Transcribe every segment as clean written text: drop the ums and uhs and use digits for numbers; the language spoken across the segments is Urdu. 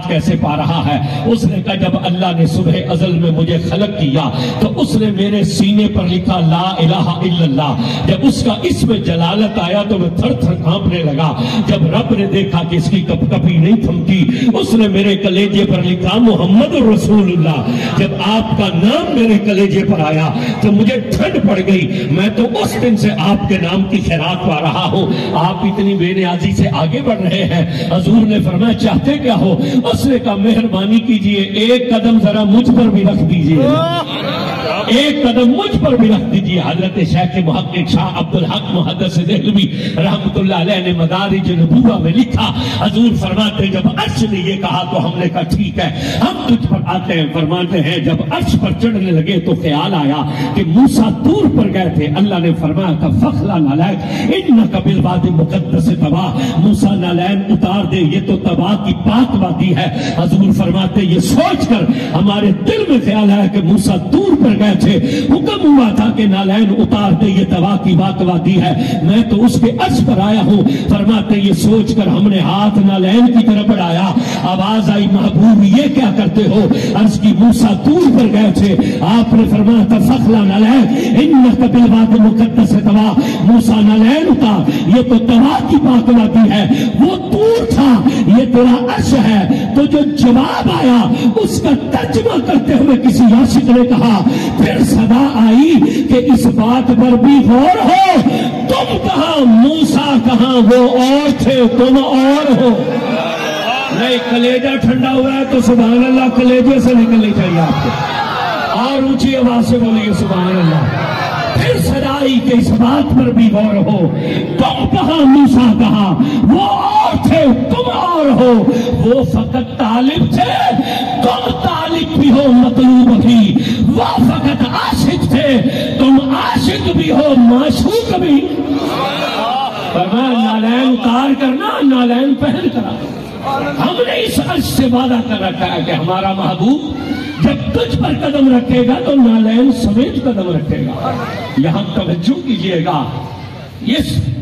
کیسے پا رہا ہے؟ اس نے کہا جب اللہ نے صبح ازل میں مجھے خلق کیا تو اس نے میرے سینے پر لکھا لا الہ الا اللہ. جب اس کا اسم جلالت آیا تو میں تھر تھر کانپنے لگا. جب رب نے دیکھا کہ اس کی کپ کپی نہیں تھمتی، اس نے میرے کلیجے پر لکھا محمد رسول اللہ. جب آپ کا نام میرے کلیجے پر آیا تو مجھے ٹھنڈ پڑ گئی. میں تو اس دن سے آپ کے نام کی خیرات پا رہا ہوں. آپ اتنی بے نیازی سے آگے بڑھ رہے ہیں. حضور نے فرمایا چاہتے کیا ہو؟ اس نے کہا مہربانی کیجئے ایک قدم ذرا مجھ پر بھی رکھ دیجئے، ایک قدم مجھ پر بھی رکھ دیجئے. حضرت شیخ محقق شاہ عبدالحق محدث دہلوی رحمت اللہ علیہ نے مدارج نبوہ میں لکھا، حضور فرماتے ہیں جب عرش نے یہ کہا تو ہم نے کہا ٹھیک ہے ہم تجھ پر آتے ہیں. فرماتے ہیں جب عرش پر چڑھنے لگے تو خیال آیا کہ موسیٰ طور پر گئے تھے. اللہ نے فرمایا تھا فخلا نالائک انک بالوادی المقدس طویٰ. موسیٰ نالین اتار دے، یہ تو طویٰ کی پاک وادی ہے. حضور فرماتے یہ سوچ کر ہمارے دل میں خیال آیا کہ موسیٰ طور پر گئے تھے، حکم ہوا تھا کہ نالین اتار دے، یہ طویٰ کی پاک وادی ہے، میں تو اس کے عرش پر آیا ہوں. فرماتے یہ سوچ کر ہم نے ہاتھ نالین کی طرف بڑھایا. آواز آئی محبوب یہ کیا کرتے ہو؟ عرض کی موسیٰ طور پر گئے تھے. آپ نے فرمایا تھا فخلا نالین انک بالوادی المقدس طویٰ. موسیٰ نالین اتار، یہ تو طویٰ کی پاک وادی ہے، وہ طور تھا، یہ تیرا عرش ہے. تو جو جواب آیا اس کا ترجمہ کرتے ہوئے کسی عاشق نے کہا پھر صدا آئی کہ اس بات پر بھی غور ہو، تم کہاں موسیٰ کہاں، وہ اور تھے تم اور ہو. نہیں کلیجہ ٹھنڈا ہوا ہے تو سبحان اللہ کلیجے سے نکلنی چاہیے آپ کو، اور اونچی آواز سے بولیے سبحان اللہ. پھر صدائی کہ اس بات پر بھی غور ہو، تم کہاں موسیٰ کہاں، وہ اور تھے تم اور ہو. وہ فقط طالب تھے، تم طالب بھی ہو مطلوب بھی. وہ فقط عاشق تھے، تم عاشق بھی ہو معشوق بھی. فرمایا نالین اتار کرنا، نالین پہن کرا. ہم نے اس عرش سے وعدہ کر رکھا ہے کہ ہمارا محبوب جب تجھ پر قدم رکھے گا تو نالین سمیت قدم رکھے گا. یہاں توجہ کیجئے گا،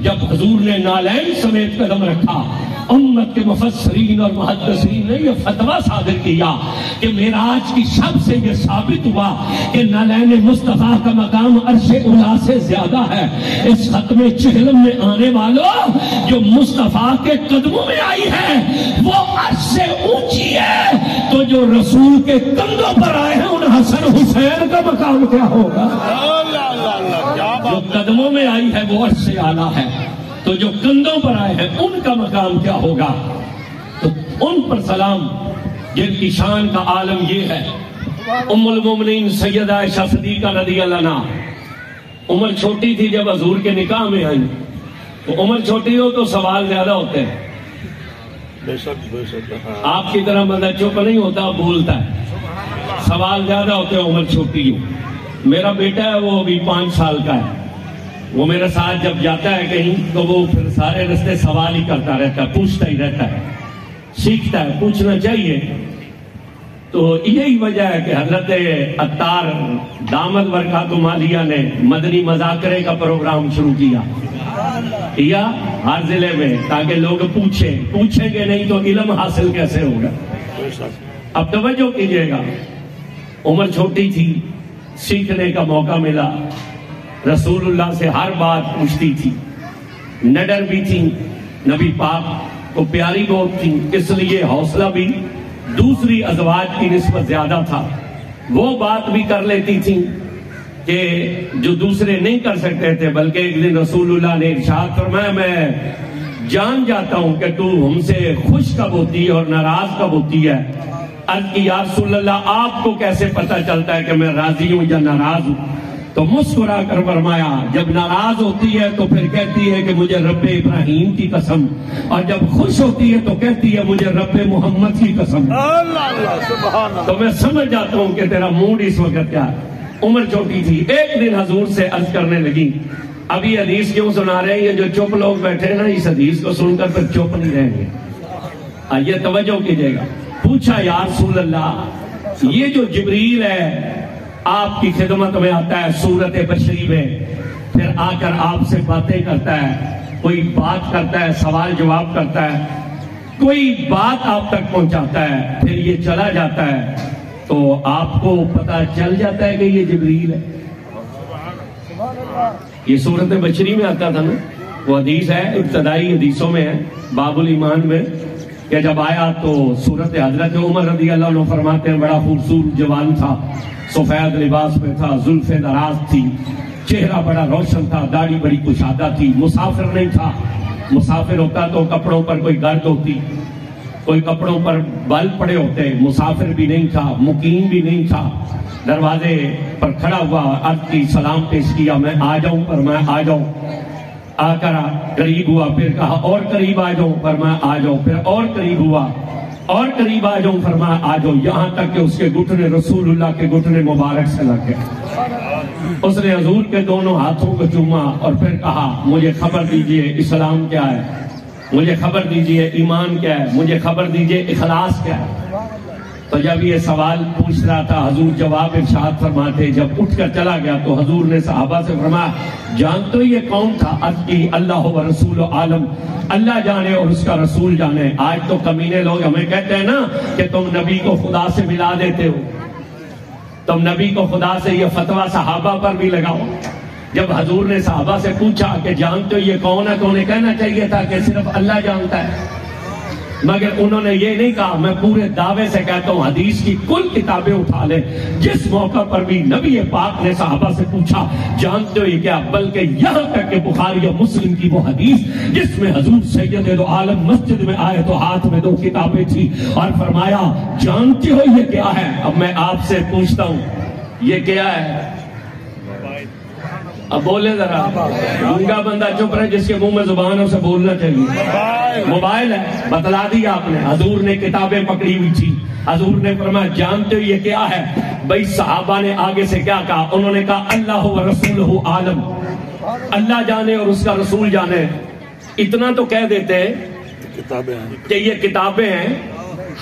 جب حضور نے نالین سمیت قدم رکھا، امت کے مفسرین اور محدثین نے یہ فتویٰ صادر کیا کہ معراج کی شب سے یہ ثابت ہوا کہ نالین مصطفیٰ کا مقام عرش اولیٰ سے زیادہ ہے. اس ختم چہلم میں آنے والوں جو مصطفیٰ کے قدموں میں آئی ہے وہ عرش سے اونچی ہے، تو جو رسول کے کندھوں پر آئے ہیں ان حسن حسین کا مقام کیا ہوگا؟ جو قدموں میں آئی ہے وہ عرش سے اعلیٰ ہے، تو جو کندھوں پر آئے ہیں ان کا مقام کیا ہوگا؟ تو ان پر سلام جن کی شان کا عالم یہ ہے. ام المومنین سیدہ عائشہ صدیقہ رضی اللہ عنہا، عمر چھوٹی تھی جب حضور کے نکاح میں آئی. تو عمر چھوٹی ہو تو سوال زیادہ ہوتے ہیں. آپ کی طرح مدد چپ نہیں ہوتا، بھولتا ہے. سوال زیادہ ہوتے ہیں عمر چھوٹی ہو. میرا بیٹا ہے وہ ابھی 5 سال کا ہے، وہ میرے ساتھ جب جاتا ہے کہیں تو وہ پھر سارے رستے سوال ہی کرتا رہتا ہے، پوچھتا ہی رہتا ہے، سیکھتا ہے، پوچھنا چاہیے. تو یہی وجہ ہے کہ حضرت عطار دامت برکات مالیہ نے مدنی مذاکرے کا پروگرام شروع کیا ہر ضلع میں، تاکہ لوگ پوچھیں گے نہیں تو علم حاصل کیسے ہوگا. اب توجہ کیجئے گا، عمر چھوٹی تھی، سیکھنے کا موقع ملا. رسول اللہ سے ہر بات پوچھتی تھی، نڈر بھی تھی، نبی پاک کو پیاری گود تھی، اس لیے حوصلہ بھی دوسری ازواج کی نسبت زیادہ تھا. وہ بات بھی کر لیتی تھی کہ جو دوسرے نہیں کر سکتے تھے. بلکہ ایک دن رسول اللہ نے ارشاد فرمایا میں جان جاتا ہوں کہ تو ہم سے خوش کب ہوتی ہے اور ناراض کب ہوتی ہے. عرض کی یا رسول اللہ آپ کو کیسے پتہ چلتا ہے کہ میں راضی ہوں یا ناراض ہوں؟ تو مسکرا کر فرمایا جب ناراض ہوتی ہے تو پھر کہتی ہے کہ مجھے رب ابراہیم کی قسم، اور جب خوش ہوتی ہے تو کہتی ہے مجھے رب محمد کی قسم. تو میں سمجھ جاتا ہوں کہ تیرا موڈ اس وقت کیا ہے. عمر چھوٹی تھی. ایک دن حضور سے عرض کرنے لگی، ابھی حدیث کیوں سنا رہے ہیں؟ یہ جو چپ لوگ بیٹھے نا اس حدیث کو سن کر پھر چپ نہیں رہیں گے. آئیے توجہ کیجئے گا. پوچھا یا رسول اللہ یہ جو جبریل ہے آپ کی خدمت میں آتا ہے صورت بشری میں، پھر آ کر آپ سے باتیں کرتا ہے، کوئی بات کرتا ہے، سوال جواب کرتا ہے، کوئی بات آپ تک پہنچاتا ہے پھر یہ چلا جاتا ہے تو آپ کو پتہ چل جاتا ہے کہ یہ جبریل ہے. یہ صورت بشری میں آتا تھا نا, وہ حدیث ہے, ابتدائی حدیثوں میں ہے, باب الایمان میں, کہ جب آیا تو صورت حضرت عمر رضی اللہ عنہ فرماتے ہیں بڑا خوبصورت جوان تھا, سفید لباس میں تھا, زلف دراز تھی, چہرہ بڑا روشن تھا, داڑھی بڑی کشادہ تھی, مسافر نہیں تھا. مسافر ہوتا تو کپڑوں پر کوئی گرد ہوتی, کوئی کپڑوں پر بال پڑے ہوتے, مسافر بھی نہیں تھا, مقیم بھی نہیں تھا. دروازے پر کھڑا ہوا, عرض کی, سلام پیش کیا, میں آ جاؤں, پر میں آ جاؤں. آ کر قریب ہوا, پھر کہا اور قریب آ جاؤں, پر میں آ جاؤں, پھر اور قریب ہوا, اور قریب آ جاؤں, فرمایا آ جاؤ, یہاں تک کہ اس کے گھٹنے رسول اللہ کے گھٹنے مبارک سے لگ گئے. اس نے حضور کے دونوں ہاتھوں کو چوما اور پھر کہا مجھے خبر دیجئے اسلام کیا ہے, مجھے خبر دیجئے ایمان کیا ہے, مجھے خبر دیجئے اخلاص کیا ہے. تو جب یہ سوال پوچھ رہا تھا حضور جواب ارشاد فرماتے, جب اٹھ کر چلا گیا تو حضور نے صحابہ سے فرمایا جانتے ہو یہ کون تھا؟ اللہ و رسول عالم, اللہ جانے اور اس کا رسول جانے. آج تو کمینے لوگ ہمیں کہتے ہیں نا کہ تم نبی کو خدا سے ملا دیتے ہو, تم نبی کو خدا سے, یہ فتویٰ صحابہ پر بھی لگاؤ. جب حضور نے صحابہ سے پوچھا کہ جانتے ہو یہ کون ہے, تو انہیں کہنا چاہیے تھا کہ صرف اللہ جانتا ہے, مگر انہوں نے یہ نہیں کہا. میں پورے دعوے سے کہتا ہوں حدیث کی کل کتابیں اٹھا لیں, جس موقع پر بھی نبی پاک نے صحابہ سے پوچھا جانتے ہو یہ کیا, بلکہ یہاں تک کہ بخاری و مسلم کی وہ حدیث جس میں حضور سید دو عالم مسجد میں آئے تو ہاتھ میں 2 کتابیں تھی اور فرمایا جانتے ہو یہ کیا ہے. اب میں آپ سے پوچھتا ہوں یہ کیا ہے؟ اب بولے ذرا, گونگا بندہ چپ رہے, جس کے منہ میں زبان ہے اسے بولنا چاہیے. موبائل ہے, بتلا دیا آپ نے. حضور نے کتابیں پکڑی ہوئی تھی, حضور نے فرمایا جانتے ہو یہ کیا ہے؟ بھائی صحابہ نے آگے سے کیا کہا, انہوں نے کہا اللہ و رسولہ عالم, اللہ جانے اور اس کا رسول جانے. اتنا تو کہہ دیتے کہ یہ کتابیں ہیں,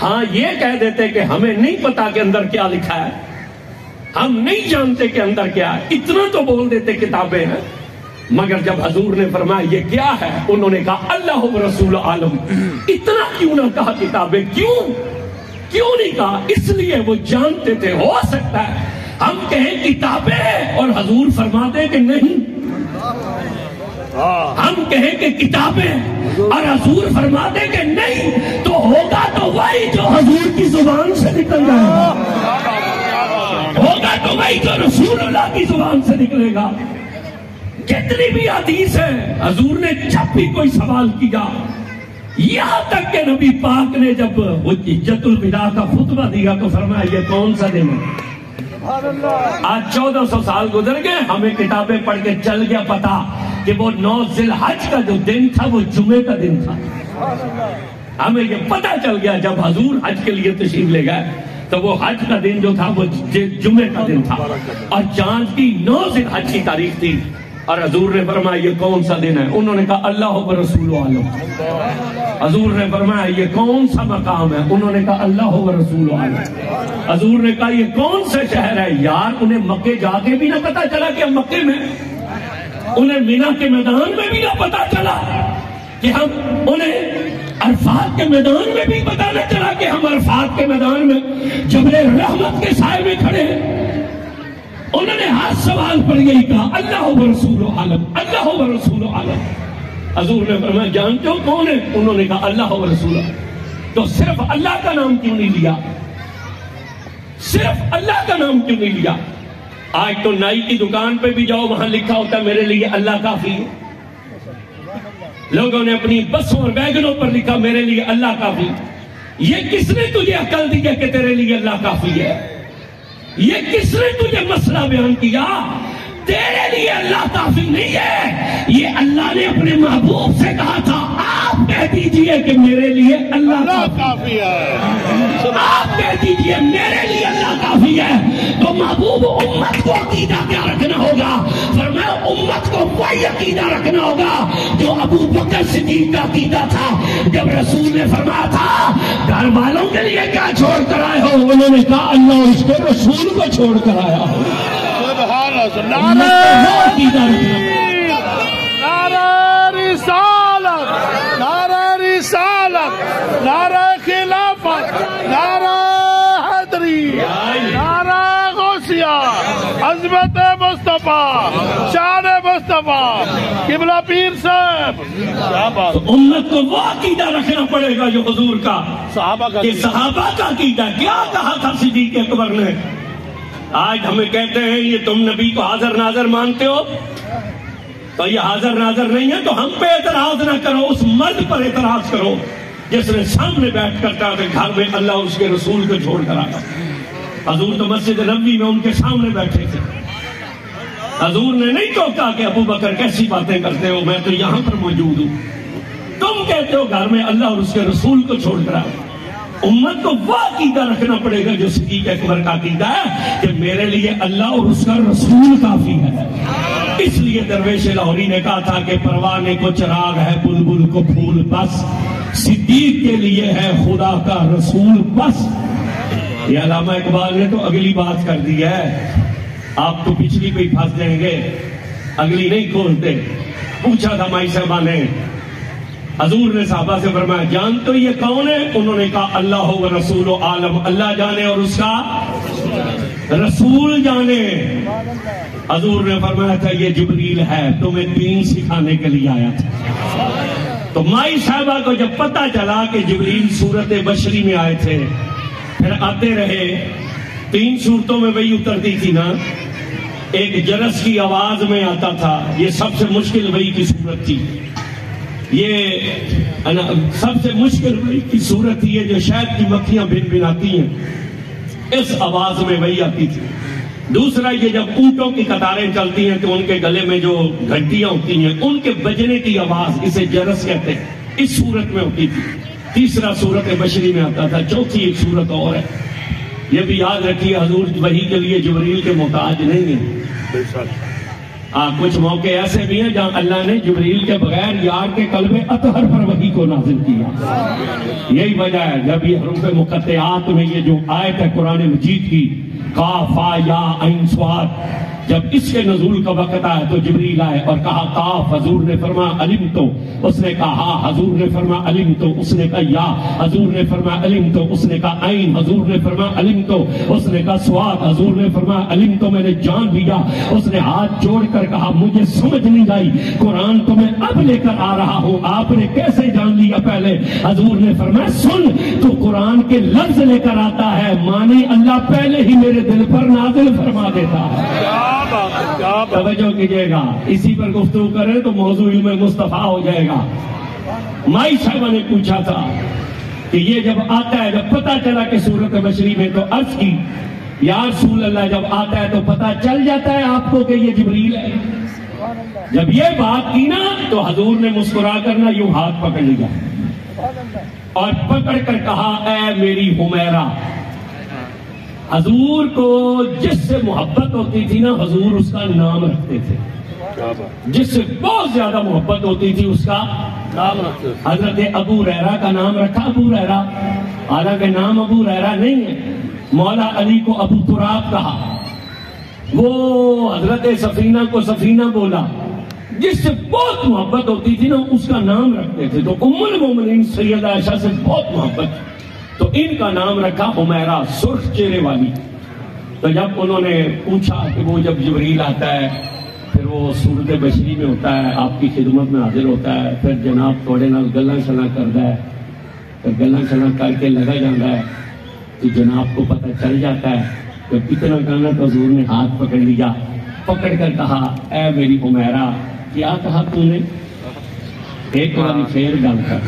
ہاں یہ کہہ دیتے کہ ہمیں نہیں پتا کہ اندر کیا لکھا ہے, ہم نہیں جانتے کہ اندر کیا ہے, اتنا تو بول دیتے کتابیں ہیں. مگر جب حضور نے فرمایا یہ کیا ہے, انہوں نے کہا اللہ و رسول عالم. اتنا کیوں نہ کہا کتابیں, کیوں نہیں کہا؟ اس لیے وہ جانتے تھے ہو سکتا ہے ہم کہیں کتابیں اور حضور فرماتے کہ نہیں, ہم کہیں کہ کتابیں اور حضور فرماتے کہ نہیں, تو ہوگا تو وہی جو حضور کی زبان سے نکل جائے گا, ہوگا تو وہی جو رسول اللہ کی زبان سے نکلے گا. کتنی بھی حدیث ہے, حضور نے جب بھی کوئی سوال کیا, یہاں تک کہ نبی پاک نے جب حجت الوداع کا خطبہ دیا تو فرمایا یہ کون سا دن ہے؟ آج 1400 سال گزر گئے, ہمیں کتابیں پڑھ کے چل گیا پتا کہ وہ 9 ذی الحج کا جو دن تھا وہ جمعے کا دن تھا. ہمیں یہ پتا چل گیا جب حضور حج کے لیے تشریف لے گئے تو وہ حج کا دن جو تھا وہ جمعے کا دن تھا, اور چاند کی 9 ذی الحج کی تاریخ تھی. اور حضور نے فرمایا یہ کون سا دن ہے؟ انہوں نے کہا اللہ و رسول عالم. حضور نے فرمایا یہ کون سا مقام ہے؟ انہوں نے کہا اللہ و رسول عالم. حضور نے کہا یہ کون سے شہر ہے؟ یار انہیں مکے جا کے بھی نہ پتا چلا کہ ہم مکے میں, انہیں مینا کے میدان میں بھی نہ پتا چلا کہ ہم, انہیں عرفات کے میدان میں بھی پتا نہ چلا کہ ہم عرفات کے میدان میں جبل رحمت کے سائے میں کھڑے ہیں. انہوں نے ہر سوال پر یہی کہا اللہ و رسول عالم, اللہ و رسول عالم. حضور نے فرمایا جانتے ہو کون ہے؟ انہوں نے کہا اللہ و رسول. تو صرف اللہ کا نام کیوں نہیں لیا, صرف اللہ کا نام کیوں نہیں لیا؟ آج تو نائی کی دکان پہ بھی جاؤ, وہاں لکھا ہوتا ہے میرے لیے اللہ کافی ہے. لوگوں نے اپنی بسوں اور ویگنوں پر لکھا میرے لیے اللہ کافی. یہ کس نے تجھے عقل دی ہے کہ تیرے لیے اللہ کافی ہے؟ یہ کس نے تجھے مسئلہ بیان کیا؟ تیرے لیے اللہ کافی نہیں ہے, یہ اللہ نے اپنے محبوب سے کہا تھا آپ کہہ دیجئے کہ میرے لیے اللہ کافی ہے, آپ کہہ دیجئے میرے لیے اللہ کافی ہے. تو محبوب امت کو عقیدہ کیا رکھنا ہوگا؟ فرمایا امت کو وہی عقیدہ رکھنا ہوگا جو ابو بکر صدیق کا عقیدہ تھا. جب رسول نے فرمایا تھا گھر والوں کے لیے کیا چھوڑ کر آئے ہو, انہوں نے کہا اللہ اس کے رسول کو چھوڑ کر آیا ہو. نعرہ رسالت, نعرہ رسالت. نعرہ خلافت، نعرہ حیدری، نعرہ غوثیہ، عظمت مصطفیٰ، شان مصطفیٰ، قبلہ پیر صاحب. کیا بات. تو امت کو وہ عقیدہ رکھنا پڑے گا جو حضور کا، صحابہ کا کہ صحابہ کا عقیدہ. کیا کہا تھا صدیق اکبر نے؟ آج ہمیں کہتے ہیں یہ تم نبی کو حاضر ناظر مانتے ہو، تو یہ حاضر ناظر نہیں ہے تو ہم پہ اعتراض نہ کرو، اس مرد پر اعتراض کرو جس نے سامنے بیٹھ کر کہا کہ گھر میں اللہ اور اس کے رسول کو چھوڑ کر آیا. حضور تو مسجد نبوی میں ان کے سامنے بیٹھے تھے. حضور نے نہیں تو کہا کہ ابو بکر کیسی باتیں کرتے ہو، میں تو یہاں پر موجود ہوں. تم کہتے ہو گھر میں اللہ اور اس کے رسول کو چھوڑ کر آیا. امت کو وہ عقیدہ رکھنا پڑے گا جو صدیق اکبر کا عقیدہ ہے کہ میرے لیے اللہ اور اس کا رسول کافی ہے. اس لیے درویش لاہوری نے کہا تھا کہ پروانے کو چراغ ہے بلبل کو پھول بس، صدیق کے لیے ہے خدا کا رسول بس. یہ علامہ اقبال نے تو اگلی بات کر دی ہے، آپ تو پچھلی پہ ہی پھنس جائیں گے، اگلی نہیں کھولتے. پوچھا تھا مائی صاحبہ نے، حضور نے صحابہ سے فرمایا جان تو یہ کون ہے؟ انہوں نے کہا اللہ و رسول و عالم، اللہ جانے اور اس کا رسول جانے. حضور نے فرمایا تھا یہ جبریل ہے، تمہیں دین سکھانے کے لیے آیا تھا. تو مائی صاحبہ کو جب پتہ چلا کہ جبریل صورت بشری میں آئے تھے، پھر آتے رہے، 3 صورتوں میں وہی اترتی تھی نا. ایک جرس کی آواز میں آتا تھا، یہ سب سے مشکل وحی کی صورت تھی. یہ سب سے مشکل وحی کی صورت تھی، یہ جو شہد کی مکھیاں بن بناتی ہیں اس آواز میں وہی آتی تھی. دوسرا یہ جب اونٹوں کی قطاریں چلتی ہیں تو ان کے گلے میں جو گھنٹیاں ہوتی ہیں ان کے بجنے کی آواز، اسے جرس کہتے ہیں، اس صورت میں ہوتی تھی. تیسرا صورت بشری میں آتا تھا. چوتھی ایک صورت اور ہے، یہ بھی یاد رکھیے حضور وحی کے لیے جبریل کے محتاج نہیں ہیں. کچھ موقع ایسے بھی ہیں جہاں اللہ نے جبریل کے بغیر یار کے قلب اطہر پر وحی کو نازل کیا. یہی وجہ ہے جب یہ حروف مقطعات میں یہ جو آیت ہے قرآن مجید کی قاف یا عین صاد، جب اس کے نزول کا وقت آیا تو جبریل آئے اور کہا قاف، حضور نے فرمایا علم تو، اس نے کہا ہا، حضور نے فرمایا علم تو، اس نے کہا یا، حضور نے فرمایا علم تو، اس نے کہا عین، حضور نے فرمایا علم تو، اس نے کہا صاد، حضور نے فرمایا علم تو، میں نے جان لیا. اس نے ہاتھ جوڑ کر کہا مجھے سمجھ نہیں آئی، قرآن تو میں اب لے کر آ رہا ہوں، آپ نے کیسے جان لیا پہلے؟ حضور نے فرمایا سن، تو قرآن کے لفظ لے کر آتا ہے، معنی اللہ پہلے ہی میرے دل پر نازل فرما دیتا ہے. توجہ کیجئے گا، اسی پر گفتگو کریں تو موضوع علم مصطفیٰ ہو جائے گا. مائی صاحبہ نے پوچھا تھا کہ یہ جب آتا ہے، جب پتہ چلا کہ صورت بشری میں، تو عرض کی یا رسول اللہ جب آتا ہے تو پتہ چل جاتا ہے آپ کو کہ یہ جبریل ہے. جب یہ بات کی نا تو حضور نے مسکرا کر نا یوں ہاتھ پکڑ لیا اور پکڑ کر کہا اے میری حمیرہ. حضور کو جس سے محبت ہوتی تھی نا حضور اس کا نام رکھتے تھے. جس سے بہت زیادہ محبت ہوتی تھی اس کا نام رکھتے تھے. حضرت ابو ہریرہ کا نام رکھا ابو ہریرہ، حالانکہ نام ابو ہریرہ نہیں ہے. مولا علی کو ابو تراب کہا، وہ حضرت سفینہ کو سفینہ بولا. جس سے بہت محبت ہوتی تھی نا اس کا نام رکھتے تھے. تو ام المومنین سیدہ عائشہ سے بہت محبت تو ان کا نام رکھا حمیرہ، سرخ چہرے والی. تو جب انہوں نے پوچھا کہ وہ جب جبریل آتا ہے پھر وہ صورت بشری میں ہوتا ہے، آپ کی خدمت میں حاضر ہوتا ہے، پھر جناب تھوڑے نال گلاں شلاں کرتا ہے، پھر گلاں شلاں کر کے لگا جاتا ہے تو جناب کو پتہ چل جاتا ہے. جب اتنا کہنا تو حضور نے ہاتھ پکڑ لیا، پکڑ کر کہا اے میری حمیرہ. کیا کہا تو نے؟ ایک بار پھر گل کر.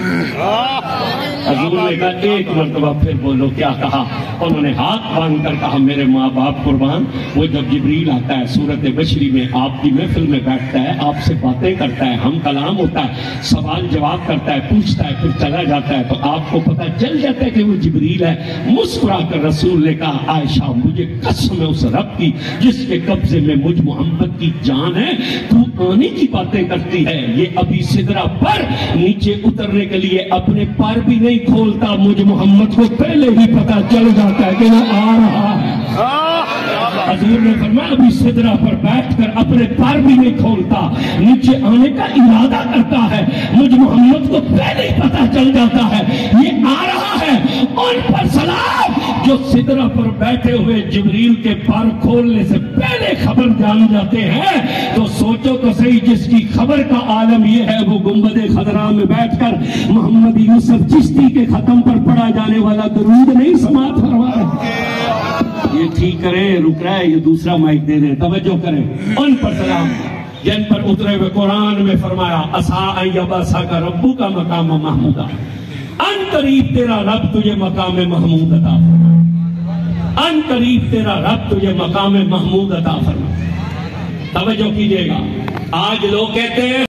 حضور نے کہا ایک مرتبہ پھر بولو کیا کہا. انہوں نے ہاتھ باندھ کر کہا میرے ماں باپ قربان، وہ جب جبریل آتا ہے صورت بشری میں آپ کی محفل میں بیٹھتا ہے، آپ سے باتیں کرتا ہے، ہم کلام ہوتا ہے، سوال جواب کرتا ہے، پوچھتا ہے، پھر چلا جاتا ہے، تو آپ کو پتہ چل جاتا ہے کہ وہ جبریل ہے. مسکرا کر رسول نے کہا عائشہ مجھے قسم ہے اس رب کی جس کے قبضے میں مجھ محمد کی جان ہے، تو آنے کی باتیں کرتی ہے. یہ ابھی سدرہ پر نیچے اترنے کے لیے اپنے پر بھی نہیں کھولتا، مجھ محمد کو پہلے ہی پتہ چل جاتا ہے کہ وہ آ رہا ہے. حضور نے فرمایا ابھی سدرہ پر بیٹھ کر اپنے پر بھی نہیں کھولتا، نیچے آنے کا ارادہ کرتا ہے، مجھ محمد کو پہلے ہی پتہ چل جاتا ہے یہ آ رہا ہے، ان پر سلام جو سدرہ پر بیٹھے ہوئے جبریل کے پر کھولنے سے پہلے خبر جان جاتے ہیں۔ تو سوچو تو صحیح، جس کی خبر کا عالم یہ ہے وہ گنبد خضراء میں بیٹھ کر محمد یوسف چشتی کے ختم پر پڑھا جانے والا درود نہیں سماعت فرما رہا۔ یہ ٹھیک کریں، رک رہا ہے، یہ دوسرا مائک دے دیں، توجہ کریں۔ ان پر سلام جن پر اترے ہوئے قرآن میں فرمایا عسیٰ ان یبعثک ربک مقام محمودا، ان قریب تیرا رب تجھے مقام محمود عطا فرمائے، ان قریب تیرا رب تجھے مقام محمود عطا فرمائے۔ توجہ کیجئے گا، آج لوگ کہتے ہیں